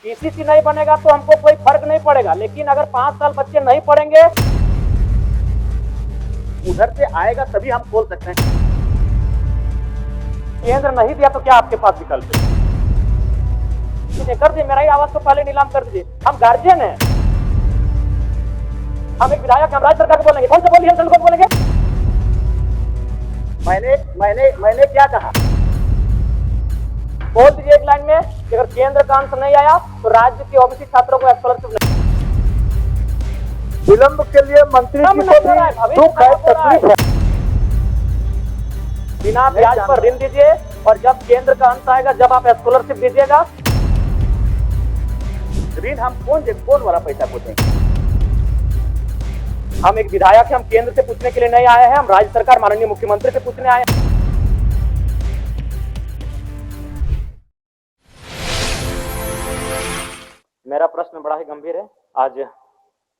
PCC नहीं बनेगा तो हमको कोई फर्क नहीं पड़ेगा, लेकिन अगर 5 साल बच्चे नहीं पढ़ेंगे, उधर से आएगा तभी हम खोल सकते हैं। केंद्र नहीं दिया तो क्या आपके पास विकल्प है? कर दिए, मेरा ही आवाज को पहले नीलाम कर दीजिए। हम गार्जियन हैं, हम एक विधायक, हम राज्य सरकार को बोलेंगे। कौन से बोलिए, हम को बोलेंगे? मैंने क्या कहा? बोल दीजिए एक लाइन में कि अगर केंद्र का अंश नहीं आया तो राज्य के ओबीसी छात्रों को स्कॉलरशिप नहीं। विलंब के लिए मंत्री की दुख है, तकलीफ है। बिना ब्याज पर ऋण दीजिए और जब केंद्र का अंश आएगा, जब आप स्कॉलरशिप दीजिएगा। ऋण हम कौन वाला पैसा को देंगे? हम एक विधायक हैं, हम केंद्र से पूछने के लिए नहीं आए हैं, हम राज्य सरकार माननीय मुख्यमंत्री से पूछने आए हैं। मेरा प्रश्न बड़ा ही गंभीर है। आज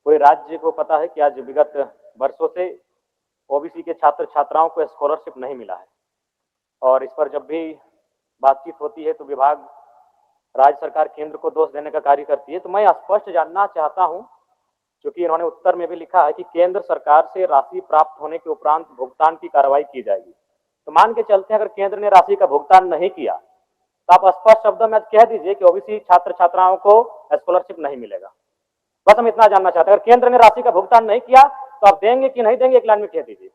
पूरे राज्य को पता है कि आज विगत वर्षों से ओबीसी के छात्र छात्राओं को स्कॉलरशिप नहीं मिला है, और इस पर जब भी बातचीत होती है तो विभाग, राज्य सरकार केंद्र को दोष देने का कार्य करती है। तो मैं स्पष्ट जानना चाहता हूं, क्योंकि इन्होंने उत्तर में भी लिखा है कि केंद्र सरकार से राशि प्राप्त होने के उपरांत भुगतान की कार्रवाई की जाएगी। तो मान के चलते हैं अगर केंद्र ने राशि का भुगतान नहीं किया तो आप स्पष्ट शब्दों में कह दीजिए कि ओबीसी छात्र छात्राओं को स्कॉलरशिप नहीं मिलेगा। बस हम इतना जानना चाहते हैं, अगर केंद्र ने राशि का भुगतान नहीं किया तो आप देंगे कि नहीं देंगे, एक लाइन में कह दीजिए।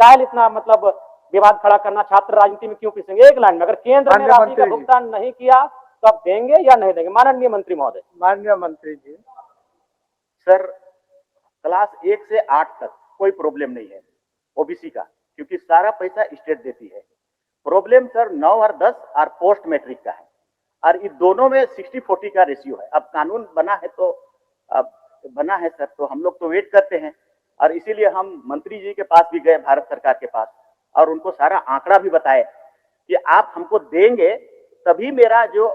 काहे इतना मतलब विवाद खड़ा करना, छात्र राजनीति में क्यों पिसेंगे? एक लाइन में, अगर केंद्र ने राशि का भुगतान नहीं किया तो आप देंगे या नहीं देंगे? माननीय मंत्री महोदय। माननीय मंत्री जी, सर क्लास 1 से 8 तक कोई प्रॉब्लम नहीं है ओबीसी का, क्योंकि सारा पैसा स्टेट देती है। प्रॉब्लम सर 9 और 10 और पोस्ट मैट्रिक का है, और इस दोनों में 60-40 का रेशियो है। अब कानून बना है तो अब बना है सर, तो हम लोग तो वेट करते हैं, और इसीलिए हम मंत्री जी के पास भी गए, भारत सरकार के पास, और उनको सारा आंकड़ा भी बताए कि आप हमको देंगे तभी मेरा जो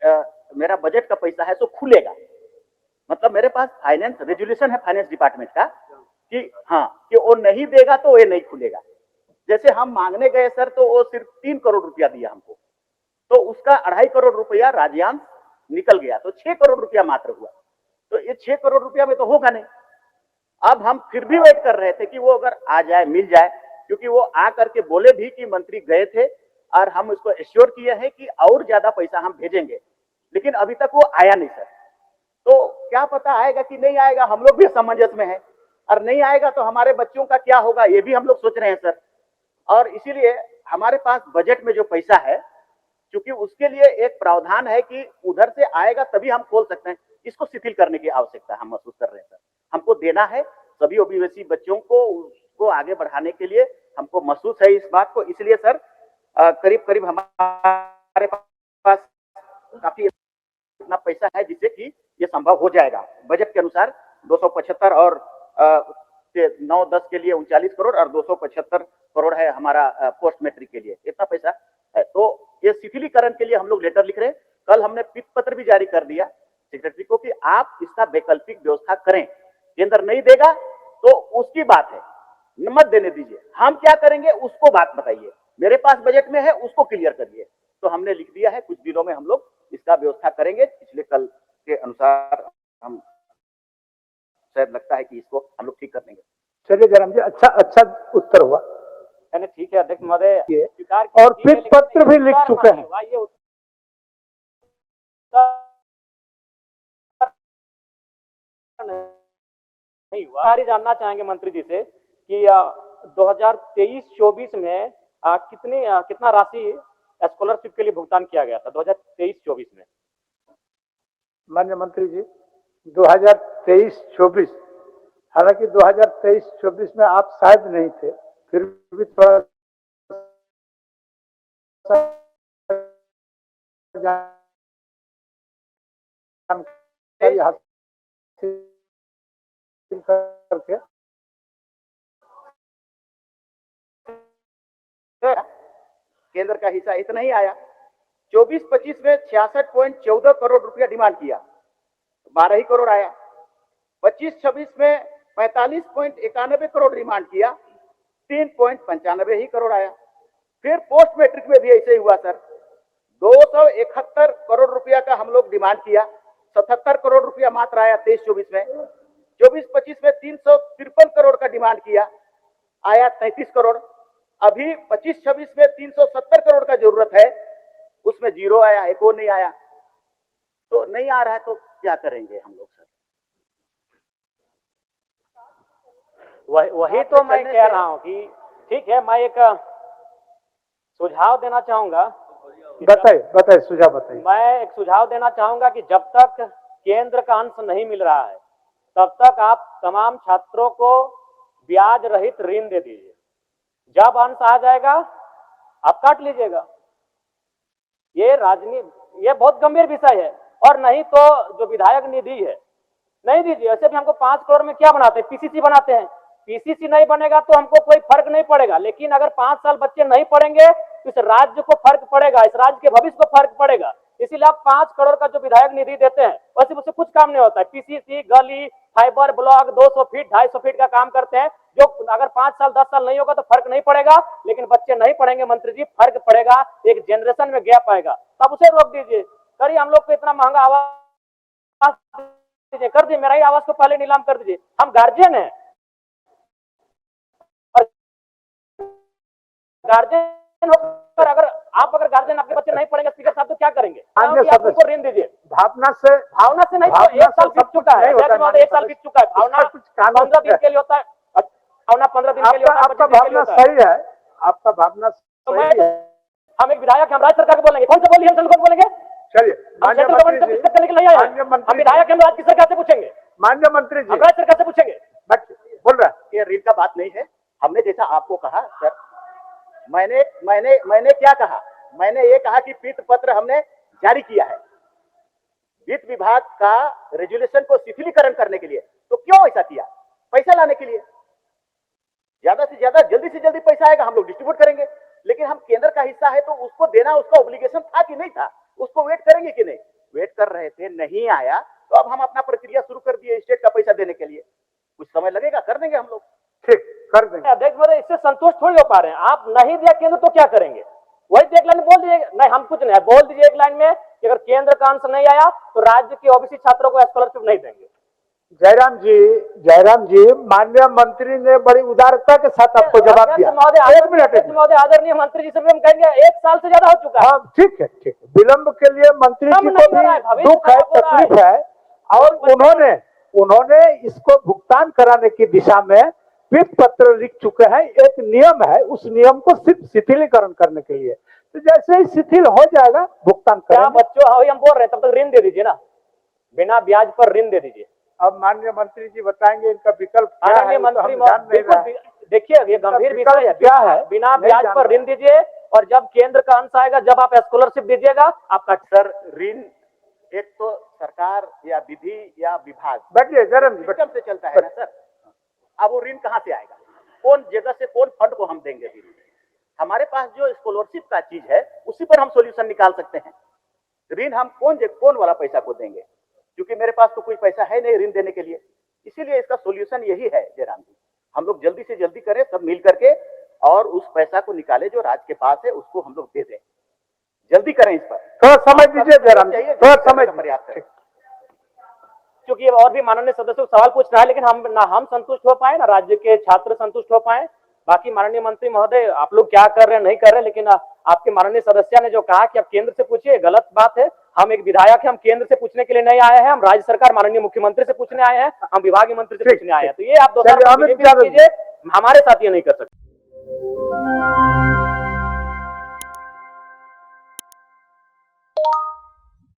मेरा बजट का पैसा है तो खुलेगा। मतलब मेरे पास फाइनेंस रेजुलेशन है फाइनेंस डिपार्टमेंट का कि हाँ, कि वो नहीं देगा तो ये नहीं खुलेगा। जैसे हम मांगने गए सर तो वो सिर्फ 3 करोड़ रुपया दिया हमको, तो उसका 2.5 करोड़ रुपया राज्यांश निकल गया, तो 6 करोड़ रुपया मात्र हुआ। तो ये 6 करोड़ रुपया में तो होगा नहीं। अब हम फिर भी वेट कर रहे थे कि वो अगर आ जाए, मिल जाए, क्योंकि वो आ करके बोले भी कि मंत्री गए थे और हम उसको एश्योर किए हैं कि और ज्यादा पैसा हम भेजेंगे, लेकिन अभी तक वो आया नहीं सर। तो क्या पता आएगा कि नहीं आएगा, हम लोग भी असमंजस में हैं, और नहीं आएगा तो हमारे बच्चों का क्या होगा ये भी हम लोग सोच रहे हैं सर। और इसीलिए हमारे पास बजट में जो पैसा है, क्योंकि उसके लिए एक प्रावधान है कि उधर से आएगा तभी हम खोल सकते हैं, इसको शिथिल करने की आवश्यकता हम महसूस कर रहे हैं सर। हमको देना है सभी ओबीसी बच्चों को, उसको आगे बढ़ाने के लिए हमको महसूस है इस बात को। इसलिए सर करीब करीब हमारे पास काफी इतना पैसा है जिससे कि ये संभव हो जाएगा। बजट के अनुसार 275 और 9-10 के लिए 39 करोड़ और 275 करोड़ है हमारा पोस्ट मैट्रिक के लिए, इतना पैसा है। तो ये शिथिलीकरण के लिए हम लोग लेटर लिख रहे हैं। कल हमने पत्र भी जारी कर दिया सेक्रेटरी को कि आप इसका वैकल्पिक व्यवस्था करें। केंद्र नहीं देगा तो उसकी बात है, मत देने दीजिए, हम क्या करेंगे उसको बात बताइए, मेरे पास बजट में है उसको क्लियर करिए। तो हमने लिख दिया है, कुछ दिनों में हम लोग इसका व्यवस्था करेंगे। पिछले कल के अनुसार हम शायद लगता है कि इसको हम लोग ठीक कर देंगे। चलिए जयराम जी, अच्छा उत्तर हुआ। यानी ठीक है अध्यक्ष महोदय, और फिर पत्र भी लिख चुके हैं। नहीं हुआ। जानना चाहेंगे मंत्री जी से कि 2023-24 में कितना राशि स्कॉलरशिप के लिए भुगतान किया गया था 2023-24 में? माननीय मंत्री जी, 2023-24, हालांकि 2023-24 में आप शायद नहीं थे, फिर भी थोड़ा जानकारी हासिल करके केंद्र का हिस्सा इतना ही आया। 24-25 में 66.14 करोड़ रुपया डिमांड किया, 12 ही करोड़ आया। 25-26 में 45.91 करोड़ डिमांड किया, 3.95 ही करोड़ आया। फिर पोस्ट मैट्रिक में भी ऐसे ही हुआ सर, 271 करोड़ रुपया का हम लोग डिमांड किया, 77 करोड़ रुपया मात्र आया 23-24 में। 24-25 में 353 करोड़ का डिमांड किया, आया 33 करोड़। अभी 25-26 में 370 करोड़ का जरूरत है, उसमें जीरो आया, एक और नहीं आया। तो नहीं आ रहा है तो क्या करेंगे हम लोग सर? वही तो मैं कह रहा हूँ कि ठीक है, मैं एक सुझाव देना चाहूंगा। बताइए सुझाव बताइए। मैं एक सुझाव देना चाहूंगा कि जब तक केंद्र का अंश नहीं मिल रहा है तब तक आप तमाम छात्रों को ब्याज रहित ऋण दे दीजिए। जब अंश आ जाएगा आप काट लीजिएगा। ये राजनीति, ये बहुत गंभीर विषय है। और नहीं तो जो विधायक निधि है नहीं दीजिए। ऐसे भी हमको 5 करोड़ में क्या बनाते हैं, पीसीसी बनाते हैं। पीसीसी नहीं बनेगा तो हमको कोई फर्क नहीं पड़ेगा, लेकिन अगर 5 साल बच्चे नहीं पढ़ेंगे तो इस राज्य को फर्क पड़ेगा, इस राज्य के भविष्य को फर्क पड़ेगा। इसीलिए आप 5 करोड़ का जो विधायक निधि देते हैं वैसे उससे कुछ काम नहीं होता है। पीसीसी, गली, फाइबर ब्लॉक 200 फीट 250 फीट का काम करते हैं, जो अगर 5 साल 10 साल नहीं होगा तो फर्क नहीं पड़ेगा। लेकिन बच्चे नहीं पढ़ेंगे मंत्री जी, फर्क पड़ेगा, एक जनरेशन में गैप आएगा, तब उसे रोक दीजिए। करिए, हम लोग को इतना महंगा आवास दीजिए, कर दिए, मेरा ही आवास को पहले नीलाम कर दीजिए। हम गार्जियन हैं, गार्जियन होकर अगर गार्जियन आपके बच्चे नहीं पढ़ेंगे स्पीकर साहब तो क्या करेंगे? आप उनको ऋण दीजिए। भावना से नहीं, तो 1 साल बीत चुका है, 1 साल बीत चुका है। भावना कुछ 15 दिन के लिए होता है, भावना 15 दिन के लिए होता है। आपका भावना सही है, आपका भावना सही है। हम एक विधायक, हम राज्य सरकार को बोलेंगे, कौन सा बोलिए, हम सेंट्रल को बोलेंगे। चलिए, माननीय मंत्री जी, करने के लिए नहीं आए, हम विधायक हम राज्य की सरकार से पूछेंगे, माननीय मंत्री जी, हम राज्य सरकार से पूछेंगे। बोल रहा है ये ऋण का बात नहीं है। हमने जैसा आपको कहा सर, मैंने क्या कहा, मैंने ये कहा कि पीत पत्र हमने जारी किया है वित्त विभाग का रेजुलेशन को शिथिलीकरण करने के लिए। तो क्यों ऐसा किया? पैसा लाने के लिए। ज्यादा से ज्यादा जल्दी से जल्दी पैसा आएगा, हम लोग डिस्ट्रीब्यूट करेंगे। लेकिन हम केंद्र का हिस्सा है तो उसको देना, उसका ऑब्लिगेशन था कि नहीं था, उसको वेट करेंगे कि नहीं? वेट कर रहे थे, नहीं आया तो अब हम अपना प्रक्रिया शुरू कर दिए स्टेट का पैसा देने के लिए। कुछ समय लगेगा, कर देंगे हम लोग। ठीक, कर देंगे। अध्यक्ष महोदय, इससे संतोष थोड़ी हो पा रहे हैं। आप नहीं दिया केंद्र तो क्या करेंगे? वही एक लाइन बोल दीजिए, नहीं हम कुछ नहीं, बोल दीजिए एक लाइन में कि अगर केंद्र का अंश नहीं आया तो राज्य के ओबीसी छात्रों को स्कॉलरशिप नहीं देंगे। जयराम जी, माननीय मंत्री ने बड़ी उदारता के साथ आपको जवाब दिया। एक मिनट महोदय, आदरणीय मंत्री जी से भी हम कहेंगे 1 साल से ज्यादा हो चुका है। ठीक है, विलंब के लिए मंत्री जी को भी दुख है, तकलीफ है, और उन्होंने इसको भुगतान कराने की दिशा में वित्त पत्र लिख चुके हैं। एक नियम है, उस नियम को सिर्फ शिथिलीकरण करने के लिए। तो जैसे ही शिथिल हो जाएगा भुगतान करेंगे। बच्चों हम बोल रहे हैं, तब तक ऋण दे दीजिए ना, बिना ब्याज पर ऋण दे दीजिए। अब माननीय मंत्री जी बताएंगे इनका विकल्प क्या है। माननीय मंत्री, देखिए ये गंभीर विषय है, क्या है, बिना ब्याज पर ऋण दीजिए और जब केंद्र का अंश आएगा, जब आप स्कॉलरशिप दीजिएगा आपका। सर, ऋण एक तो सरकार या विधि या विभाग बैठिए जयराम जी, सिस्टम से चलता है ना सर। अब वो ऋण कहाँ से आएगा? कौन जगह से, कौन फंड को हम देंगे? हमारे पास जो स्कॉलरशिप का चीज है उसी पर हम सॉल्यूशन निकाल सकते हैं। ऋण हम कौन वाला पैसा को देंगे? क्योंकि मेरे पास तो कोई पैसा है नहीं ऋण देने के लिए। इसीलिए इसका सॉल्यूशन यही है जयराम जी, हम लोग जल्दी से जल्दी करें, सब मिल करके, और उस पैसा को निकाले जो राज्य के पास है उसको हम लोग दे दें। जल्दी करें इस पर, थोड़ा समय दीजिए जयराम जी, थोड़ा समय प्रयास करें। क्योंकि और भी माननीय सदस्यों को सवाल पूछना है, लेकिन हम संतुष्ट हो पाए ना राज्य के छात्र संतुष्ट हो पाए। बाकी माननीय मंत्री महोदय, आप लोग क्या कर रहे हैं नहीं कर रहे, लेकिन आपके माननीय सदस्य ने जो कहा कि आप केंद्र से पूछिए, गलत बात है। हम एक विधायक है, हम केंद्र से पूछने के लिए नहीं आए हैं, हम राज्य सरकार माननीय मुख्यमंत्री से पूछने आए हैं, हम विभागीय मंत्री से पूछने आए हैं। तो ये आप दोस्तों कीजिए, हमारे साथ ये नहीं कर सकते।